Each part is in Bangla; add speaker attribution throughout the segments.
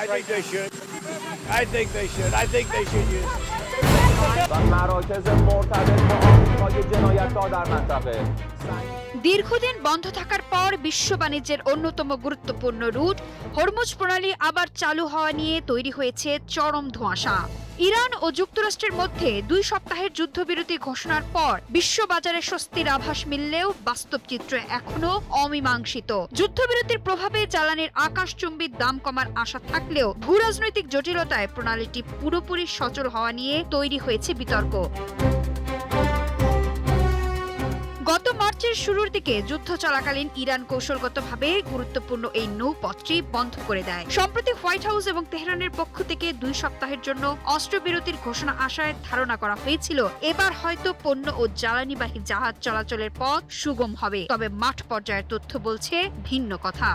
Speaker 1: think they should. I think they should. I think they should use it.
Speaker 2: و مراکز مرتبط با آمریکای جنایتکار در منطقه
Speaker 3: দীর্ঘদিন বন্ধ থাকার পর বিশ্ব বাণিজ্যের অন্যতম গুরুত্বপূর্ণ রুট হরমুজ প্রণালী আবার চালু হওয়া নিয়ে তৈরি হয়েছে চরম ধোঁয়াশা। ইরান ও যুক্তরাষ্ট্রের মধ্যে 2 সপ্তাহের যুদ্ধবিরতি ঘোষণার পর বিশ্ববাজারে স্বস্তির আভাস মিললেও বাস্তব চিত্র এখনো অমীমাংসিত। যুদ্ধবিরতির প্রভাবে জ্বালানির আকাশচুম্বী দাম কমার আশা থাকলেও ভূরাজনৈতিক জটিলতায় প্রণালীটি পুরোপুরি সচল হওয়া নিয়ে তৈরি হয়েছে বিতর্ক। গত মার্চের শুরুর দিকে যুদ্ধ চলাকালীন ইরান কৌশলগতভাবে গুরুত্বপূর্ণ এই নৌপথটি বন্ধ করে দেয়। সম্প্রতি হোয়াইট হাউস এবং তেহরানের পক্ষ থেকে 2 সপ্তাহের জন্য অস্ত্রবিরতির ঘোষণা আসায় ধারণা করা হয়েছিল এবার হয়তো পণ্য ও জ্বালানিবাহী জাহাজ চলাচলের পথ সুগম হবে। তবে মাঠ পর্যায়ের তথ্য বলছে ভিন্ন কথা।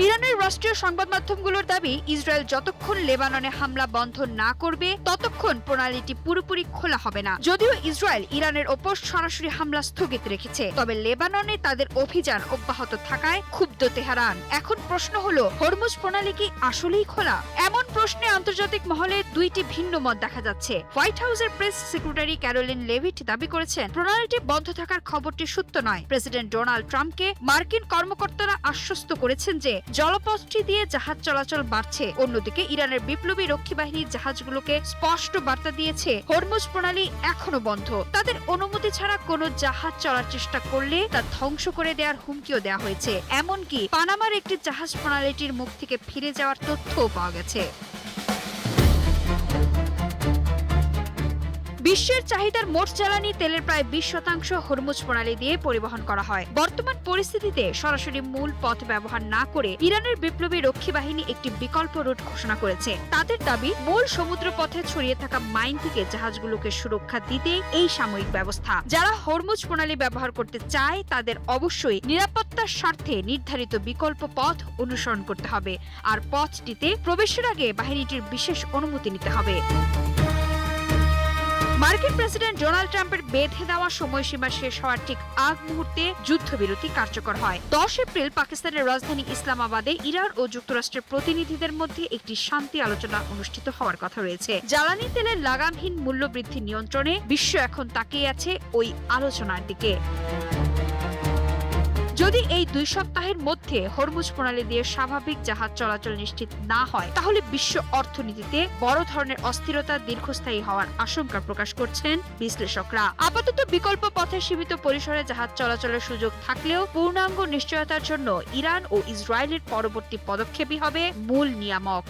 Speaker 3: ইরানের রাষ্ট্রীয় সংবাদ মাধ্যমগুলোর দাবি, ইসরায়েল যতক্ষণ লেবাননে হামলা বন্ধ না করবে ততক্ষণ প্রণালীটি পুরোপুরি খোলা হবে না। যদিও ইসরায়েল ইরানের ওপর সরাসরি হামলা স্থগিত রেখেছে, তবে লেবাননে তাদের অভিযান অব্যাহত থাকায় ক্ষুব্ধ তেহরান। এখন প্রশ্ন হলো, হরমুজ প্রণালী কি আসলেই খোলা? এমন প্রশ্নে আন্তর্জাতিক মহলে 2টি ভিন্ন মত দেখা যাচ্ছে। হোয়াইট হাউসের প্রেস সেক্রেটারি ক্যারোলিন লেভিট দাবি করেছেন প্রণালীটি বন্ধ থাকার খবরটি সত্য নয়। প্রেসিডেন্ট ডোনাল্ড ট্রাম্পকে মার্কিন কর্মকর্তারা আশ্বস্ত করেছেন যে জলপথটি দিয়ে জাহাজ চলাচল বাড়ছে। অন্যদিকে ইরানের বিপ্লবী রক্ষী বাহিনীর জাহাজগুলোকে স্পষ্ট বার্তা দিয়েছে হরমুজ প্রণালী এখনো বন্ধ। তাদের অনুমতি ছাড়া কোনো জাহাজ চলার চেষ্টা করলে তা ধ্বংস করে দেওয়ার হুমকিও দেওয়া হয়েছে। এমনকি পানামার একটি জাহাজ প্রণালীটির মুখ থেকে ফিরে যাওয়ার তথ্যও পাওয়া গেছে। বিশ্বের চাহিদার মোট জ্বালানি তেলের প্রায় 20% হরমুজ প্রণালী দিয়ে পরিবহন করা হয়। বর্তমান পরিস্থিতিতে সরাসরি মূল পথ ব্যবহার না করে ইরানের বিপ্লবী রক্ষী বাহিনী একটি বিকল্প রুট ঘোষণা করেছে। তাদের দাবি, মূল সমুদ্র পথে ছড়িয়ে থাকা মাইন থেকে জাহাজগুলোকে সুরক্ষা দিতে এই সাময়িক ব্যবস্থা। যারা হরমুজ প্রণালী ব্যবহার করতে চায় তাদের অবশ্যই নিরাপত্তার স্বার্থে নির্ধারিত বিকল্প পথ অনুসরণ করতে হবে, আর পথটিতে প্রবেশের আগে বাহিনীটির বিশেষ অনুমতি নিতে হবে। মার্কিন প্রেসিডেন্ট ডোনাল্ড ট্রাম্পের বেঁধে দেওয়া সময়সীমা শেষ হওয়ার ঠিক আগ মুহূর্তে যুদ্ধবিরতি কার্যকর হয়। 10 এপ্রিল পাকিস্তানের রাজধানী ইসলামাবাদে ইরান ও যুক্তরাষ্ট্রের প্রতিনিধিদের মধ্যে একটি শান্তি আলোচনা অনুষ্ঠিত হওয়ার কথা রয়েছে। জ্বালানি তেলের লাগামহীন মূল্য বৃদ্ধি নিয়ন্ত্রণে বিশ্ব এখন তাকিয়ে আছে ওই আলোচনার দিকে। যদি এই 2 সপ্তাহের মধ্যে হরমুজ প্রণালী দিয়ে স্বাভাবিক জাহাজ চলাচল নিশ্চিত না হয়, তাহলে বিশ্ব অর্থনীতিতে বড় ধরনের অস্থিরতা দীর্ঘস্থায়ী হওয়ার আশঙ্কা প্রকাশ করছেন বিশ্লেষকরা। আপাতত বিকল্প পথে সীমিত পরিসরে জাহাজ চলাচলের সুযোগ থাকলেও পূর্ণাঙ্গ নিশ্চয়তার জন্য ইরান ও ইসরায়েলের পরবর্তী পদক্ষেপই হবে মূল নিয়ামক।